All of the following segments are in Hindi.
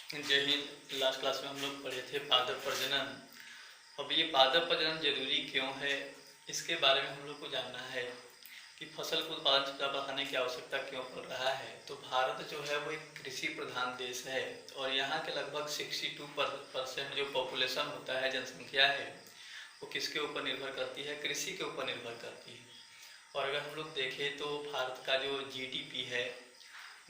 जय हिंद। लास्ट क्लास में हम लोग पढ़े थे पादप प्रजनन। अब ये पादप प्रजनन जरूरी क्यों है, इसके बारे में हम लोग को जानना है कि फसल को उत्पादन क्षमता बढ़ाने की आवश्यकता क्यों पड़ रहा है। तो भारत जो है वो एक कृषि प्रधान देश है और यहाँ के लगभग 62% जो पॉपुलेशन होता है, जनसंख्या है, वो किसके ऊपर निर्भर करती है? कृषि के ऊपर निर्भर करती है। और अगर हम लोग देखें तो भारत का जो जीडीपी है,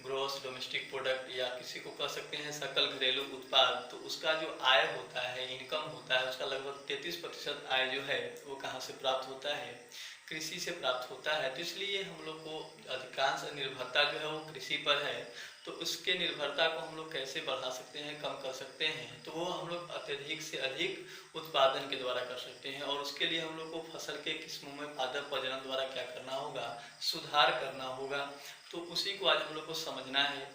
ग्रॉस डोमेस्टिक प्रोडक्ट, या किसी को कह सकते हैं सकल घरेलू उत्पाद, तो उसका जो आय होता है, इनकम होता है, उसका लगभग 33% आय जो है वो कहाँ से प्राप्त होता है? कृषि से प्राप्त होता है। तो इसलिए हम लोग को अधिकांश निर्भरता जो है वो कृषि पर है। तो उसके निर्भरता को हम लोग कैसे बढ़ा सकते हैं, कम कर सकते हैं? तो वो हम लोग अत्यधिक से अधिक उत्पादन के द्वारा कर सकते हैं। और उसके लिए हम लोग को फसल के किस्मों में पादप प्रजनन द्वारा क्या करना होगा? सुधार करना होगा। तो उसी को आज हम लोग को समझना है।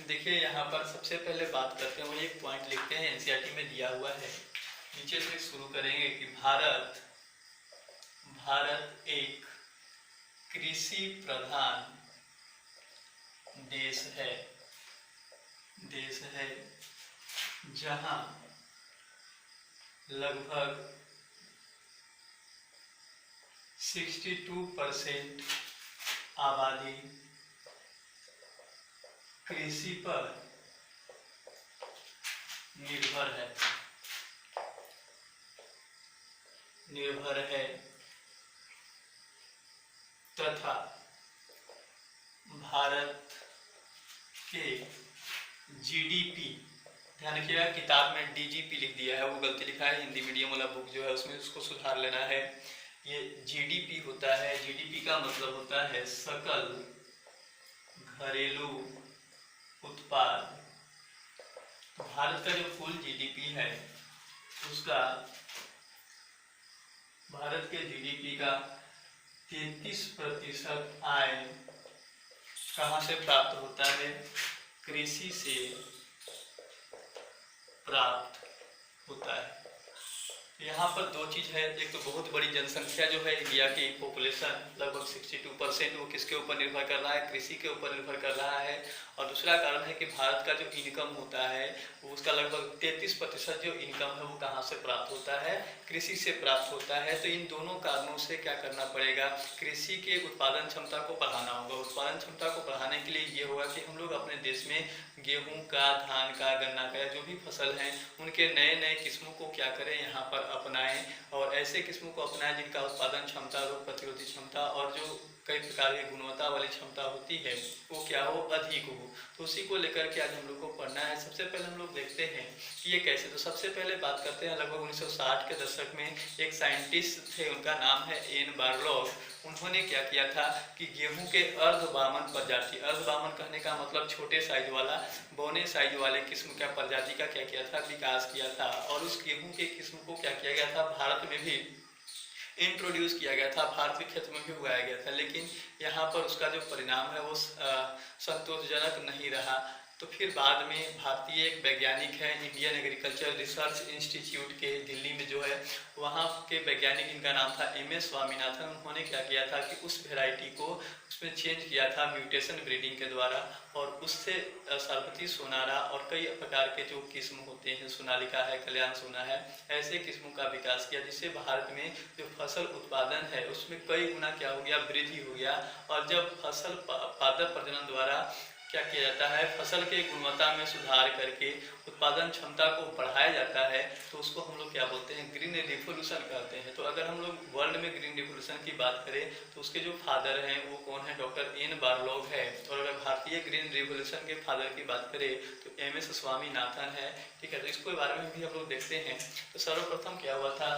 देखिए यहाँ पर सबसे पहले बात करते हैं, वो एक पॉइंट लिखते हैं, एनसीईआरटी में दिया हुआ है। नीचे से शुरू करेंगे कि भारत एक कृषि प्रधान देश है जहां लगभग 62% आबादी कृषि पर निर्भर है तथा भारत के जीडीपी, ध्यान रखिएगा किताब में डीजीपी लिख दिया है, वो गलती लिखा है, हिंदी मीडियम वाला बुक जो है उसमें उसको सुधार लेना है। ये जीडीपी होता है, जीडीपी का मतलब होता है सकल घरेलू उत्पाद। भारत का जो कुल जीडीपी है उसका, भारत के जीडीपी का 33% आय कहाँ से प्राप्त होता है? कृषि से प्राप्त होता है। यहाँ पर दो चीज़ है, एक तो बहुत बड़ी जनसंख्या जो है, इंडिया की पॉपुलेशन लगभग 62%, वो किसके ऊपर निर्भर कर रहा है? कृषि के ऊपर निर्भर कर रहा है। और दूसरा कारण है कि भारत का जो इनकम होता है वो उसका लगभग 33% जो इनकम है वो कहाँ से प्राप्त होता है? कृषि से प्राप्त होता है। तो इन दोनों कारणों से क्या करना पड़ेगा? कृषि के उत्पादन क्षमता को बढ़ाना होगा। उत्पादन क्षमता को बढ़ाने के लिए ये होगा कि हम लोग अपने देश में गेहूँ का, धान का, गन्ना का, या जो भी फसल हैं उनके नए नए किस्मों को क्या करें, यहाँ पर अपनाएं। और ऐसे किस्मों को अपनाएं जिनका उत्पादन क्षमता, रोग प्रतिरोधी क्षमता और जो कई प्रकार की गुणवत्ता वाली क्षमता होती है वो क्या हो? अधिक हो। तो उसी को लेकर के आज हम लोग को पढ़ना है। सबसे पहले हम लोग देखते हैं कि ये कैसे। तो सबसे पहले बात करते हैं, लगभग 1960 के दशक में एक साइंटिस्ट थे, उनका नाम है एन बार्लॉग। उन्होंने क्या किया था कि गेहूं के अर्धबामन प्रजाति, अर्धबामन कहने का मतलब छोटे साइज वाला, बौने साइज वाले किस्म का प्रजाति का क्या किया था? विकास किया था। और उस गेहूं के किस्म को क्या किया गया था? भारत में भी इंट्रोड्यूस किया गया था, भारत के क्षेत्र में भी उगाया गया था। लेकिन यहाँ पर उसका जो परिणाम है वो संतोषजनक नहीं रहा। तो फिर बाद में भारतीय एक वैज्ञानिक है, इंडियन एग्रीकल्चर रिसर्च इंस्टीट्यूट के दिल्ली में जो है, वहाँ के वैज्ञानिक, इनका नाम था MS स्वामीनाथन। उन्होंने क्या किया था कि उस वेराइटी को उसमें चेंज किया था म्यूटेशन ब्रीडिंग के द्वारा, और उससे सरबती सोनारा और कई प्रकार के जो किस्म होते हैं, सोनालिका है, कल्याण सोना है, ऐसे किस्मों का विकास किया, जिससे भारत में जो फसल उत्पादन है उसमें कई गुना क्या हो गया? वृद्धि हो गया। और जब फसल पादप प्रजनन द्वारा क्या किया जाता है? फसल के गुणवत्ता में सुधार करके उत्पादन क्षमता को बढ़ाया जाता है, तो उसको हम लोग क्या बोलते हैं? ग्रीन रिवोल्यूशन कहते हैं। तो अगर हम लोग वर्ल्ड में ग्रीन रिवोल्यूशन की बात करें तो उसके जो फादर हैं वो कौन है? डॉक्टर एन बार्लॉग है। और अगर भारतीय ग्रीन रिवोल्यूशन के फादर की बात करें तो MS स्वामीनाथन है। ठीक है, तो इसके बारे में भी हम लोग देखते हैं। तो सर्वप्रथम क्या हुआ था,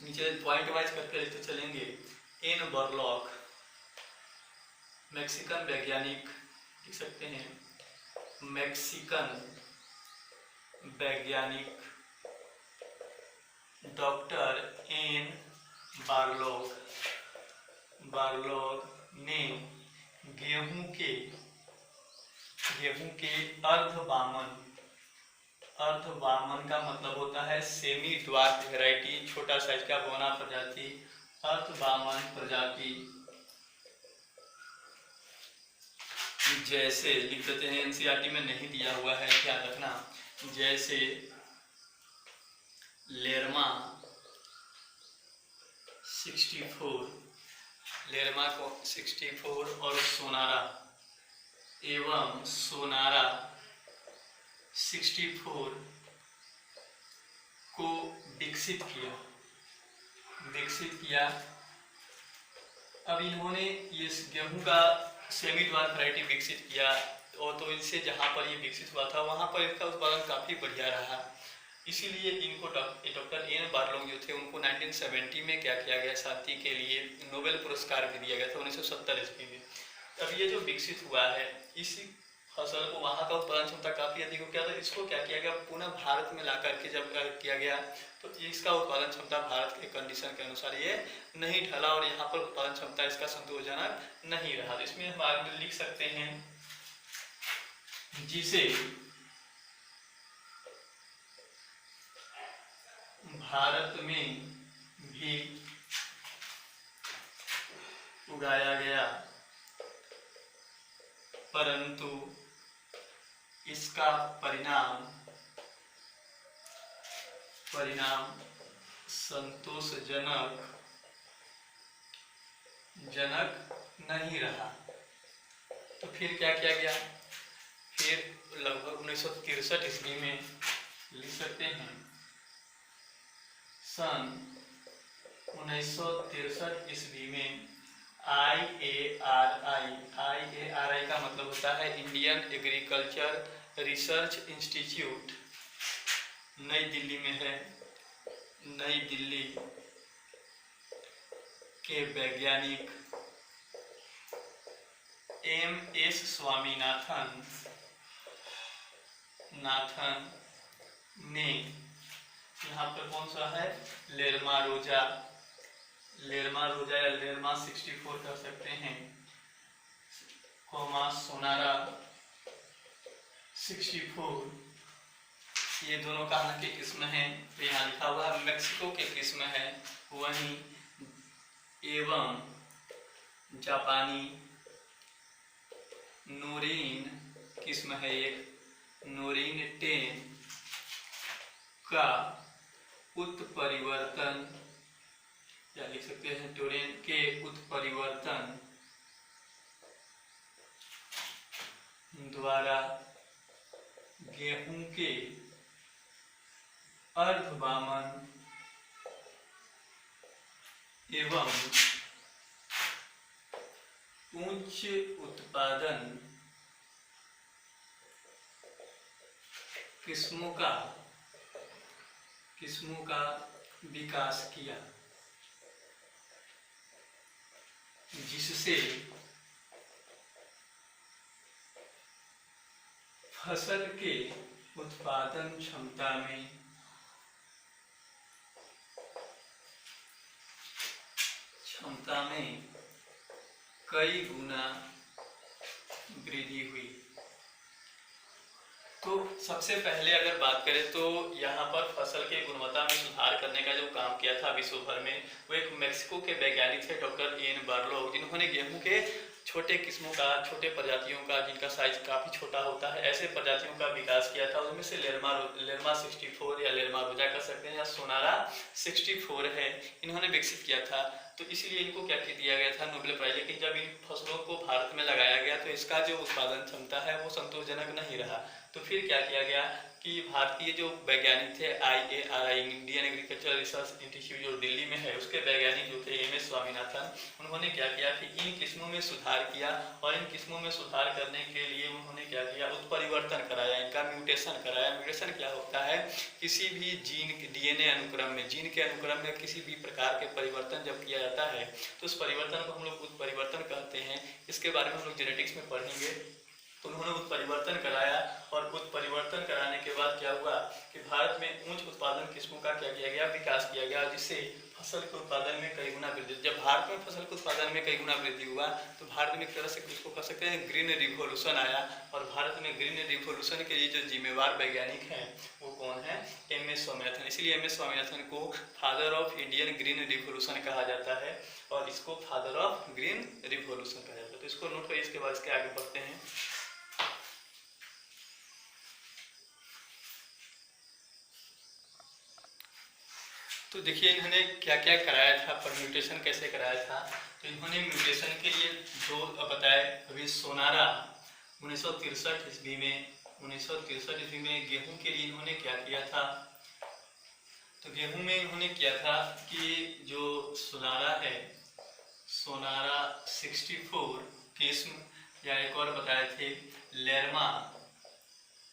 नीचे पॉइंट वाइज करके लेते चलेंगे। एन बार्लॉग मैक्सिकन वैज्ञानिक, लिख सकते हैं मैक्सिकन वैज्ञानिक डॉक्टर एन बार्लॉग ने गेहूं के अर्धबामन का मतलब होता है सेमी ड्वार्फ वैरायटी, छोटा साइज का बौना प्रजाति, अर्धबामन प्रजाति जैसे लिख देते हैं, एनसीईआरटी में नहीं दिया हुआ है, ध्यान रखना। जैसे लेरमा 64, लेरमा को 64 और सोनारा एवं सोनारा 64 को विकसित किया। अब इन्होंने ये गेहूं का सेमी एडवांस वैरायटी विकसित किया, और तो इनसे जहाँ पर ये विकसित हुआ था वहाँ पर इसका उत्पादन काफ़ी बढ़िया रहा। इसीलिए इनको डॉक्टर एन बार्लोग जो थे उनको 1970 में क्या किया गया, शांति के लिए नोबेल पुरस्कार भी दिया गया था 1970 ईस्वी में। अब ये जो विकसित हुआ है इसी फसल को, वहाँ का उत्पादन क्षमता काफ़ी अधिक हो गया था। इसको क्या किया गया, पुनः भारत में ला करके जब किया गया तो इसका उत्पादन क्षमता भारत के कंडीशन के अनुसार ये नहीं ढला, और यहाँ पर उत्पादन क्षमता इसका संतोषजनक नहीं रहा। तो इसमें हम आगे लिख सकते हैं, जिसे भारत में भी उगाया गया, परंतु इसका परिणाम संतोषजनक नहीं रहा। तो फिर क्या किया गया, फिर लगभग 1963 ईस्वी में लिख सकते हैं, सन 1963 ईस्वी में IARI का मतलब होता है इंडियन एग्रीकल्चर रिसर्च इंस्टीट्यूट, नई दिल्ली में है। नई दिल्ली के वैज्ञानिक MS स्वामीनाथन ने यहाँ पर कौन सा है, लेरमा रोजा या लेरमा 64 कर सकते हैं, सोनारा 64, ये दोनों कहाँ की किस्म है, तो यहाँ लिखा हुआ है मेक्सिको के किस्म है। वहीं एवं जापानी नोरिन किस्म है एक, नोरिन 10 का उत्परिवर्तन, या लिख सकते हैं टोरेन के उत्परिवर्तन द्वारा गेहूं के अर्धवामन एवं उच्च उत्पादन किस्मों का विकास किया, जिससे फसल के उत्पादन क्षमता में कई गुना वृद्धि हुई। तो सबसे पहले अगर बात करें तो यहाँ पर फसल के गुणवत्ता में सुधार करने का जो काम किया था विश्व भर में, वो एक मेक्सिको के वैज्ञानिक थे डॉक्टर एन बार्लोग, जिन्होंने गेहूं के छोटे किस्मों का, छोटे प्रजातियों का, जिनका साइज काफ़ी छोटा होता है, ऐसे प्रजातियों का विकास किया था। उनमें से लेरमा 64 या लेरमा रोजा कर सकते हैं, या सोनारा 64 है, इन्होंने विकसित किया था। तो इसलिए इनको क्या दिया गया था, नोबेल प्राइज। लेकिन जब इन फसलों को भारत में लगाया गया तो इसका जो उत्पादन क्षमता है वो संतोषजनक नहीं रहा। तो फिर क्या किया गया कि भारतीय जो वैज्ञानिक थे IARI Indian agriculture research institute जो दिल्ली में है, उसके वैज्ञानिक जो थे MS स्वामीनाथन, उन्होंने क्या किया कि इन किस्मों में सुधार किया, और इन किस्मों में सुधार करने के लिए उन्होंने क्या किया, उत्परिवर्तन कराया, इनका म्यूटेशन कराया। म्यूटेशन क्या होता है, किसी भी जीन DNA अनुक्रम में, जीन के अनुक्रम में किसी भी प्रकार के परिवर्तन जब किया जाता है तो उस परिवर्तन को हम लोग उत्परिवर्तन कहते हैं। इसके बारे में हम लोग जेनेटिक्स में पढ़ेंगे। तो उन्होंने उत्परिवर्तन कराया, और उत्परिवर्तन कराने के बाद क्या हुआ कि भारत में उच्च उत्पादन किस्मों का क्या किया गया, विकास किया गया, जिससे फसल के उत्पादन में कई गुना वृद्धि। जब भारत में फसल के उत्पादन में कई गुना वृद्धि हुआ तो भारत में एक तरह से इसको कह सकते हैं ग्रीन रिवॉल्यूशन आया। और भारत में ग्रीन रिवॉल्यूशन के लिए जो जिम्मेवार वैज्ञानिक हैं वो कौन है, MS स्वामीनाथन। इसलिए MS स्वामीनाथन को father of Indian green revolution कहा जाता है, और इसको फादर ऑफ ग्रीन रिवॉल्यूशन कहा जाता है। तो इसको नोट करिए, इसके बाद इसके आगे बढ़ते हैं। तो देखिए इन्होंने क्या क्या कराया था, परम्यूटेशन कैसे कराया था। तो इन्होंने म्यूटेशन के लिए जो बताया, अभी सोनारा 1963 ईस्वी में गेहूं के लिए इन्होंने क्या किया था। तो गेहूं में इन्होंने किया था कि जो सोनारा है, सोनारा 64 किस्म, या एक और बताए थे लेरमा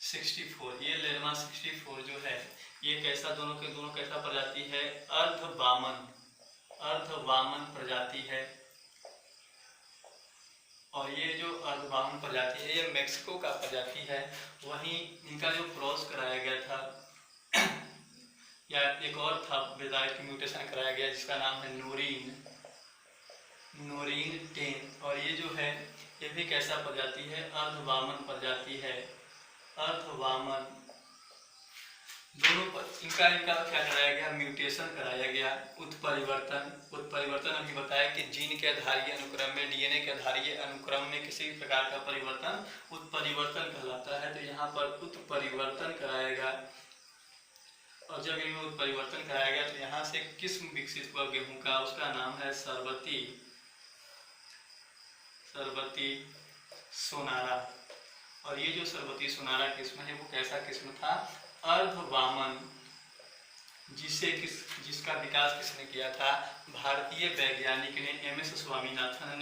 64। ये लेरमा 64 जो है ये कैसा, दोनों के दोनों कैसा प्रजाति है, अर्धवामन प्रजाति है। और ये जो अर्धवामन प्रजाति है ये मेक्सिको का प्रजाति है। वहीं इनका जो क्रॉस कराया गया था या एक और था वेजाइट म्यूटेशन कराया गया जिसका नाम है नोरीन 10। और ये जो है ये भी कैसा प्रजाति है, अर्धवामन प्रजाति है, अर्धवामन। दोनों पर इनका क्या कराया गया, म्यूटेशन कराया गया, उत्परिवर्तन अभी बताया कि जीन के आधारीय अनुक्रम में, डीएनए के आधारीय अनुक्रम में किसी भी प्रकार का परिवर्तन उत्परिवर्तन कहलाता है। तो यहाँ पर उत्परिवर्तन कराया गया। और जब इनमें उत्परिवर्तन कराया गया तो यहाँ से किस्म विकसित हुआ गेहूं का, उसका नाम है सरबती सोनारा। और ये जो सरबती सोनारा किस्म है वो कैसा किस्म था, अर्धवामन, जिसका विकास किसने किया था, भारतीय वैज्ञानिक ने एम.एस. स्वामीनाथन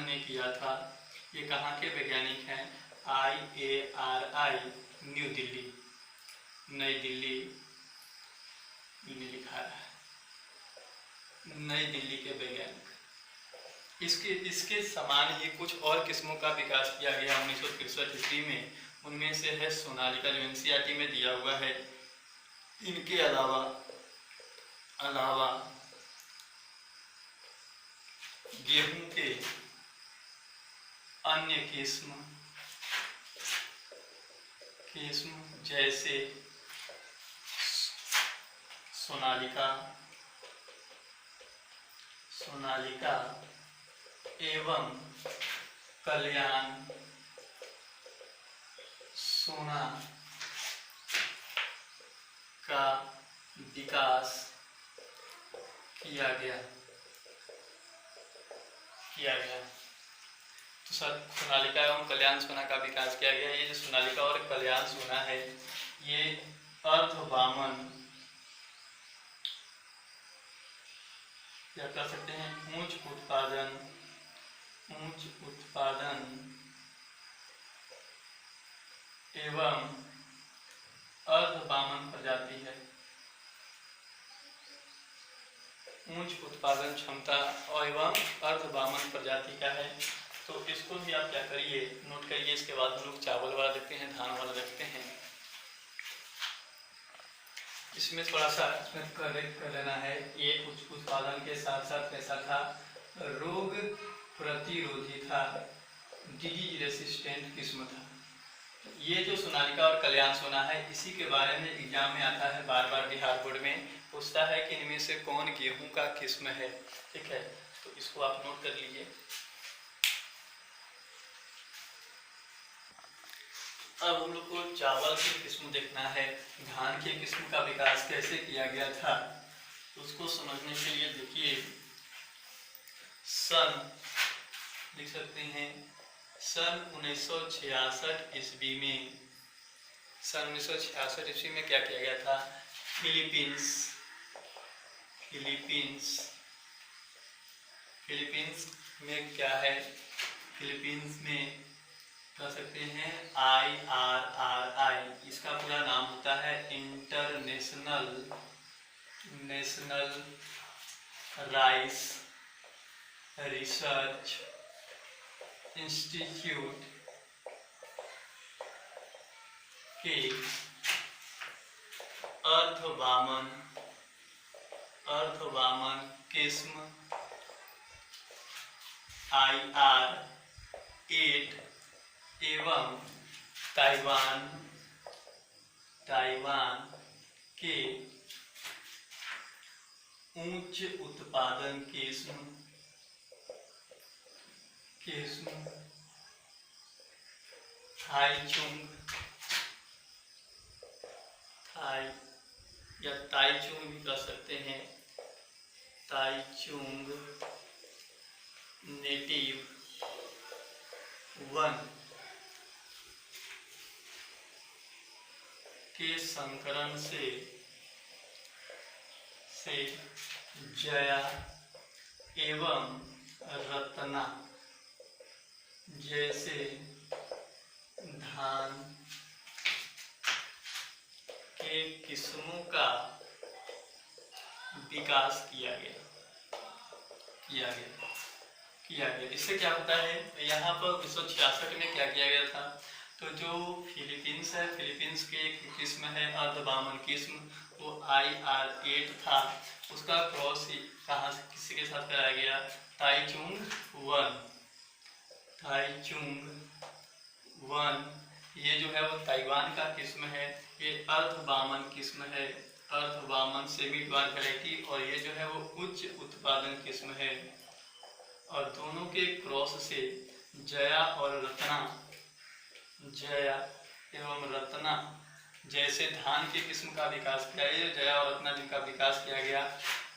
ने किया था। ये कहाँ के वैज्ञानिक हैं, IARI नई दिल्ली लिखा है, नई दिल्ली के वैज्ञानिक। इसके समान ही कुछ और किस्मों का विकास किया गया 1963 ईस्वी में। उनमें से है सोनालिका जो NCERT में दिया हुआ है। इनके अलावा गेहूं के अन्य किस्म जैसे सोनालिका एवं कल्याण सोना का विकास किया गया। तो सोनालिका एवं कल्याण सोना का विकास किया गया। ये जो सोनालिका और कल्याण सोना है ये अर्धवामन क्या कर सकते हैं, उच्च उत्पादन एवं अर्धवामन प्रजाति है। उच्च उत्पादन क्षमता एवं अर्धवामन प्रजाति का है। तो इसको भी आप क्या करिए, नोट करिए। इसके बाद हम लोग चावल वाला देखते हैं, धान वाला देखते हैं। इसमें थोड़ा सा करेक्ट कर लेना है। ये उच्च उत्पादन के साथ साथ कैसा था, रोग प्रतिरोधी था, डिजीज रेसिस्टेंट किस्म था। ये जो सोनालिका और कल्याण सोना है इसी के बारे में एग्जाम में आता है बार बार। बिहार बोर्ड में पूछता है कि इनमें से कौन गेहूं का किस्म है, ठीक है। तो इसको आप नोट कर लीजिए। अब हम लोग को चावल की किस्म देखना है। धान की किस्म का विकास कैसे किया गया था उसको समझने के लिए देखिए, सन लिख सकते हैं, सन 1966 ईस्वी में, सन 1966 ईस्वी में क्या किया गया था, फिलीपींस में क्या है, फिलीपींस में कह सकते हैं IRRI, इसका पूरा नाम होता है इंटरनेशनल राइस रिसर्च इंस्टीट्यूट के अर्धवामन किस्म IR8 एवं ताइवान के उच्च उत्पादन किस्म हाईचुंग थाई या ताइचुंग भी कह सकते हैं, ताइचुंग नेटिव 1 के संकरण से जया एवं रत्ना जैसे धान के किस्मों का विकास किया गया। इससे क्या होता है, यहाँ पर 1966 में क्या किया गया था, तो जो फिलीपींस है, फिलीपींस के एक किस्म है अर्धबामन किस्म, वो IR8 था, उसका क्रॉस कहाँ से किसी के साथ कराया गया, ताइचुंग 1। ये जो है वो ताइवान का किस्म है, ये अर्धबामन किस्म है, अर्धबामन सेमी ड्वार्फ वैरायटी, और ये जो है वो उच्च उत्पादन किस्म है। और दोनों के क्रॉस से जया एवं रत्ना जैसे धान के किस्म का विकास किया गया। जया और रत्ना जिनका विकास किया गया,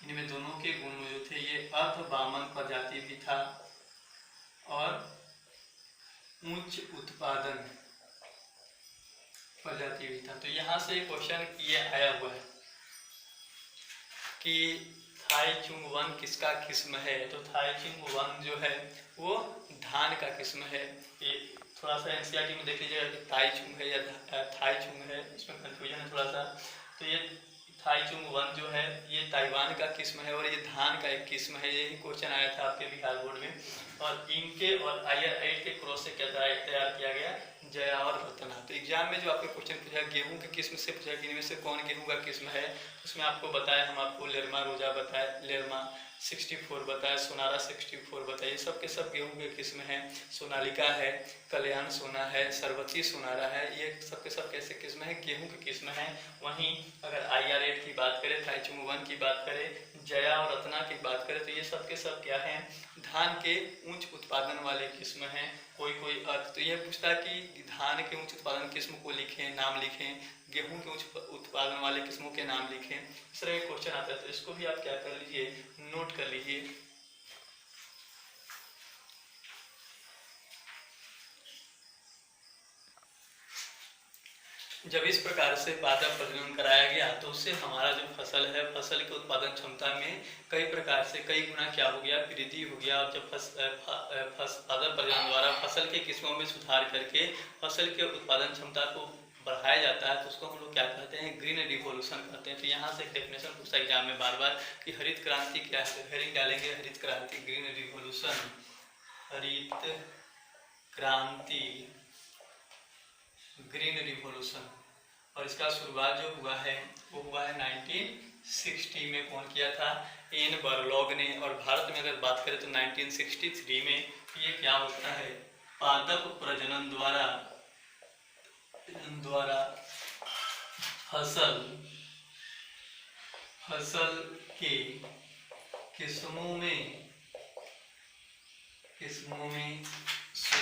इनमें दोनों के गुण जो थे, ये अर्धबामन प्रजाति भी था और उच्च उत्पादन प्रजाति भी था। तो यहाँ से क्वेश्चन ये आया हुआ है कि थाइचुंग 1 किसका किस्म है, तो थाइचुंग 1 जो है वो धान का किस्म है। ये थोड़ा सा एनसीईआरटी में देख लीजिएगा कि ताइचुंग है या थाइचुंग है, इसमें कंफ्यूजन है थोड़ा सा। तो ये थाइचुंग 1 जो है ये ताइवान का किस्म है और ये धान का एक किस्म है। यही क्वेश्चन आया था आपके बिहार बोर्ड में। और इनके और IR8 के क्रॉस से क्या तैयार किया गया, जया और रत्ना। तो एग्जाम में जो आपको क्वेश्चन पूछा गेहूं के किस्म से पूछा कि इनमें से कौन गेहूं का किस्म है, उसमें आपको बताया, हम आपको लेरमा रोजा बताया, लेरमा 64 बताया, सोनारा 64 बताया, ये सब के सब गेहूं के किस्म हैं। सोनालिका है, कल्याण सोना है, सरबती सोनारा है, ये सब के सब कैसे किस्म है, गेहूं के किस्म हैं। वहीं अगर IR8 की बात करें, थाइचुंग 1 की बात करें, जया और रत्ना की बात करें, तो ये सब के सब क्या हैं, धान के उच्च उत्पादन वाले किस्म हैं। कोई अर्थ तो यह पूछता है कि धान के उच्च उत्पादन किस्म को लिखें, नाम लिखें, गेहूं के उच्च उत्पादन वाले किस्मों के नाम लिखें, इस तरह के क्वेश्चन आता है। तो इसको भी आप क्या कर लीजिए, नोट कर लीजिए। जब इस प्रकार से पादप प्रजनन कराया गया तो उससे हमारा जो फसल है, फसल की उत्पादन क्षमता में कई प्रकार से कई गुना क्या हो गया, वृद्धि हो गया। और जब पादप प्रजनन द्वारा फसल के किस्मों में सुधार करके फसल के उत्पादन क्षमता को बढ़ाया जाता है तो उसको हम लोग क्या कहते हैं, ग्रीन रिवॉल्यूशन कहते हैं। तो यहाँ से एक डेफिनेशन पूछता है एग्जाम में बार बार कि हरित क्रांति क्या है, हेडिंग डालेंगे हरित क्रांति, ग्रीन रिवॉल्यूशन, हरित क्रांति, ग्रीन रिवॉल्यूशन। और इसका शुरुआत जो हुआ है वो हुआ है 1960 में। कौन किया था, एन बर्लॉग ने। और भारत में अगर बात करें तो 1963 में ये क्या होता है, पादप प्रजनन द्वारा फसल के किस्मों में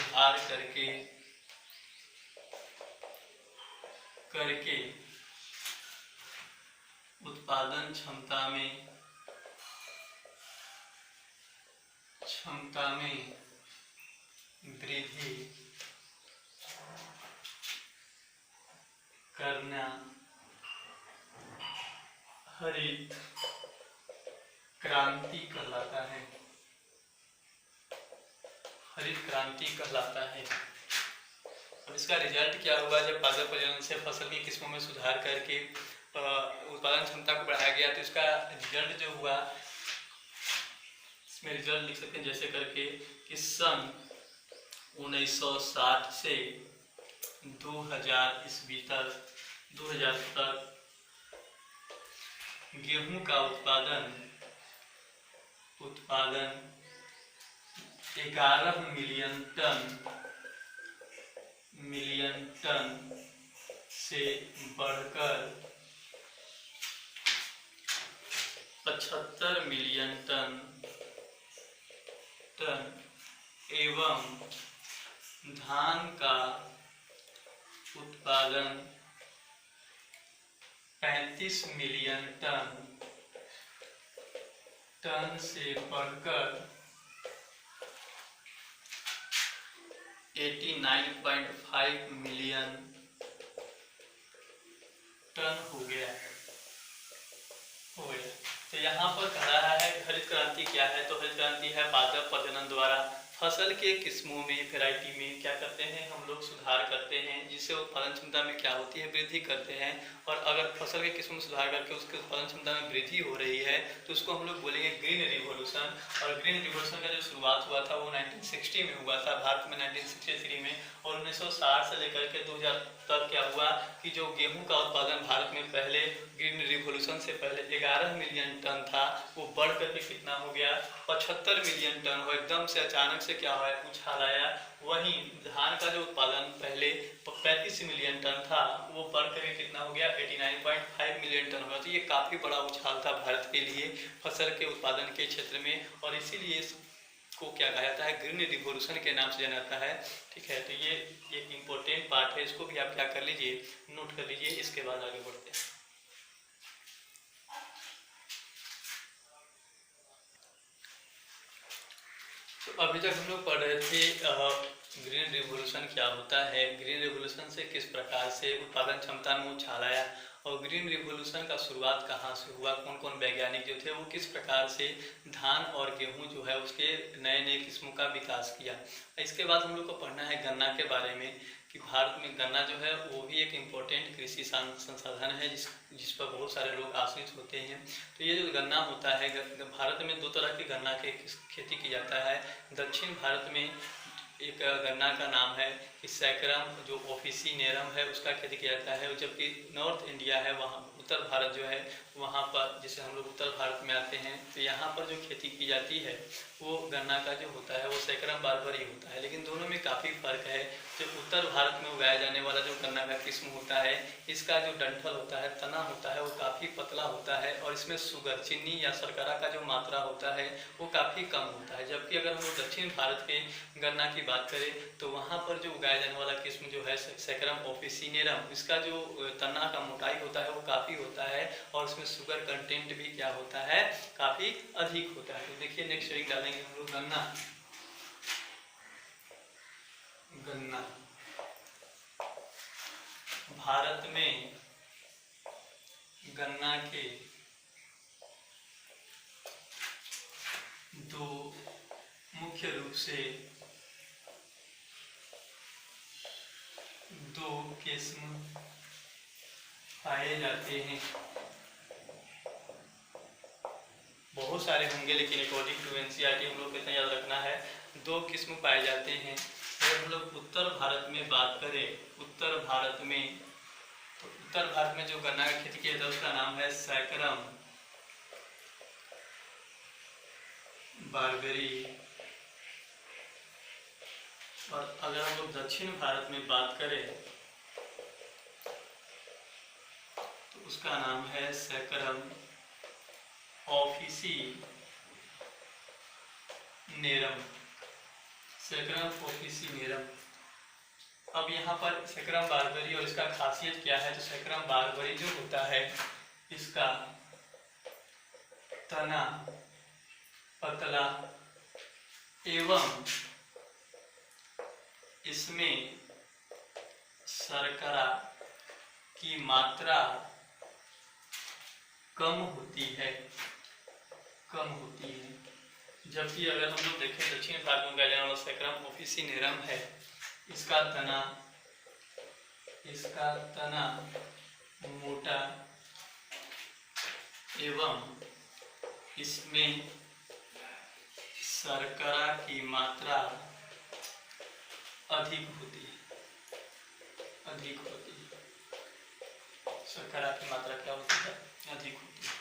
सुधार करके उत्पादन क्षमता में वृद्धि करना हरित क्रांति कहलाता है, हरित क्रांति कहलाता है। और इसका रिजल्ट क्या हुआ, जब पादप प्रजनन से फसल की किस्मों में सुधार करके उत्पादन क्षमता को बढ़ाया गया तो इसका रिजल्ट जो हुआ, इसमें रिजल्ट लिख सकते हैं जैसे करके कि सन 1960 से 2000 ईस्वी तक 2000 तक गेहूं का उत्पादन 11 मिलियन टन से बढ़कर 75 मिलियन टन एवं धान का उत्पादन 35 मिलियन टन से बढ़कर 89.5 मिलियन टन हो गया। तो यहाँ पर कह रहा है हरित क्रांति क्या है, तो हरित क्रांति है पादप प्रजनन द्वारा फसल के किस्मों में, वैरायटी में क्या करते हैं हम लोग, सुधार करते हैं, जिससे उत्पादन क्षमता में क्या होती है, वृद्धि करते हैं। और अगर फसल के किस्मों में सुधार करके उसके उत्पादन क्षमता में वृद्धि हो रही है तो उसको हम लोग बोलेंगे ग्रीन रिवॉल्यूशन। और ग्रीन रिवॉल्यूशन का जो शुरुआत हुआ था वो 1960 में हुआ था भारत में, 1963 में। और 1960 से लेकर के 2000 तक क्या हुआ कि जो गेहूं का उत्पादन भारत में पहले ग्रीन रिवॉल्यूशन से पहले 11 मिलियन टन था, वो बढ़ करके कितना हो गया, 75 मिलियन टन हो। एकदम से अचानक से क्या हुआ, उछाल आया। वहीं धान का जो उत्पादन पहले 35 मिलियन टन था, वो बढ़ करके कितना हो गया, 89.5 मिलियन टन हो गया। तो ये काफ़ी बड़ा उछाल था भारत के लिए फसल के उत्पादन के क्षेत्र में, और इसीलिए को क्या कहा जाता है, ग्रीन रिवॉल्यूशन के नाम से जाना जाता है। ठीक है, तो ये एक इम्पोर्टेंट पार्ट है, इसको भी आप क्या कर लीजिए, नोट कर लीजिए। इसके बाद आगे बढ़ते हैं। तो अभी तक हम लोग पढ़ रहे थे ग्रीन रिवॉल्यूशन क्या होता है, ग्रीन रिवॉल्यूशन से किस प्रकार से उत्पादन क्षमता में उछाल आया, और ग्रीन रिवॉल्यूशन का शुरुआत कहाँ से हुआ, कौन कौन वैज्ञानिक जो थे वो किस प्रकार से धान और गेहूं जो है उसके नए नए किस्मों का विकास किया। इसके बाद हम लोग को पढ़ना है गन्ना के बारे में, कि भारत में गन्ना जो है वो भी एक इम्पोर्टेंट कृषि संसाधन है जिस पर बहुत सारे लोग आश्रित होते हैं। तो ये जो गन्ना होता है, भारत में दो तरह की गन्ना की खेती की जाता है। दक्षिण भारत में एक गन्ना का नाम है कि सैकरम, जो ऑफिसिनेरम है, उसका खेती किया जाता है। जबकि नॉर्थ इंडिया है, वहाँ उत्तर भारत जो है, वहाँ पर जैसे हम लोग उत्तर भारत में आते हैं तो यहाँ पर जो खेती की जाती है वो गन्ना का जो होता है वो सैकरम बारबरी होता है। लेकिन दोनों में काफ़ी फर्क है। जो उत्तर भारत में उगाया जाने वाला जो गन्ना का किस्म होता है, इसका जो डंठल होता है, तना होता है, वो काफ़ी पतला होता है, और इसमें शुगर, चीनी या शर्करा का जो मात्रा होता है वो काफ़ी कम होता है। जबकि अगर हम लोग दक्षिण भारत के गन्ना की बात करें तो वहाँ पर जो उगाया जाने वाला किस्म जो है सैकरम ऑफिसिनेरम, इसका जो तना का मोटाई होता है वो काफ़ी होता है, और उसमें शुगर कंटेंट भी क्या होता है, काफ़ी अधिक होता है। तो देखिए नेक्स्ट रीडिंग डालेंगे हम लोग गन्ना। गन्ना भारत में गन्ना के दो मुख्य रूप से दो किस्म पाए जाते हैं। बहुत सारे होंगे लेकिन अकॉर्डिंग टू एनसीईआरटी हम लोग को इतना याद रखना है, दो किस्म पाए जाते हैं। अगर हम लोग उत्तर भारत में बात करें, उत्तर भारत में, तो उत्तर भारत में जो गन्ना की खेती किया जाता है उसका नाम है सैकरम बारबरी। और अगर हम लोग दक्षिण भारत में बात करें तो उसका नाम है सैकरम ऑफिसिनेरम। Saccharum officinarum. अब यहाँ पर सैकरम बारबरी और इसका खासियत क्या है, तो सैकरम बारबरी जो होता है इसका तना पतला एवं इसमें शर्करा की मात्रा कम होती है, कम होती है। जबकि अगर हम लोग देखें दक्षिण भारत में उगाया जाने वाला सैकरम ऑफिसिनेरम है, इसका तना मोटा एवं इसमें शर्करा की मात्रा अधिक होती है, अधिक होती है। शर्करा की मात्रा क्या होती है, अधिक होती है।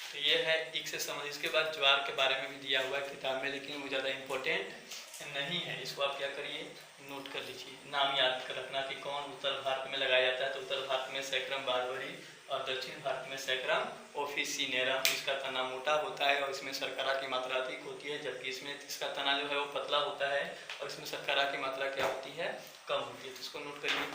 तो ये है एक से समझ। इसके बाद ज्वार के बारे में भी दिया हुआ है किताब में, लेकिन वो ज़्यादा इम्पोर्टेंट नहीं है, इसको आप क्या करिए, नोट कर लीजिए। नाम याद कर रखना कि कौन उत्तर भारत में लगाया जाता है, तो उत्तर भारत में सैकरम बारबरी और दक्षिण भारत में सैकरम ऑफिसिनेरम। इसका तना मोटा होता है और इसमें शर्करा की मात्रा अधिक होती है, जबकि इसमें इसका तना जो है वो पतला होता है और इसमें शर्करा की मात्रा क्या होती है, कम होती है। तो इसको नोट करिए।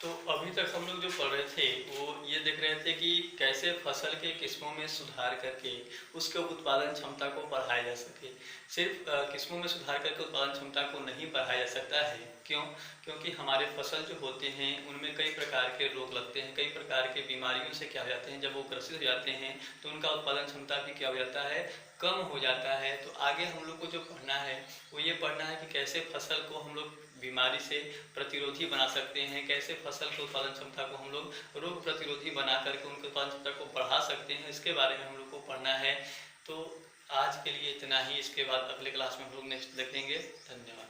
तो अभी तक हम लोग जो पढ़ रहे थे वो ये देख रहे थे कि कैसे फसल के किस्मों में सुधार करके उसके उत्पादन क्षमता को बढ़ाया जा सके। सिर्फ किस्मों में सुधार करके उत्पादन क्षमता को नहीं बढ़ाया जा सकता है। क्यों? क्योंकि हमारे फसल जो होते हैं उनमें कई प्रकार के रोग लगते हैं, कई प्रकार के बीमारियों से क्या हो जाते हैं, जब वो ग्रसित हो जाते हैं तो उनका उत्पादन क्षमता भी क्या हो जाता है, कम हो जाता है। तो आगे हम लोग को जो पढ़ना है वो ये पढ़ना है कि कैसे फसल को हम लोग बीमारी से प्रतिरोधी बना सकते हैं, कैसे फसल के उत्पादन क्षमता को हम लोग रोग प्रतिरोधी बना करके उनके उत्पादन क्षमता को बढ़ा सकते हैं, इसके बारे में हम लोग को पढ़ना है। तो आज के लिए इतना ही, इसके बाद अगले क्लास में हम लोग नेक्स्ट देखेंगे। धन्यवाद।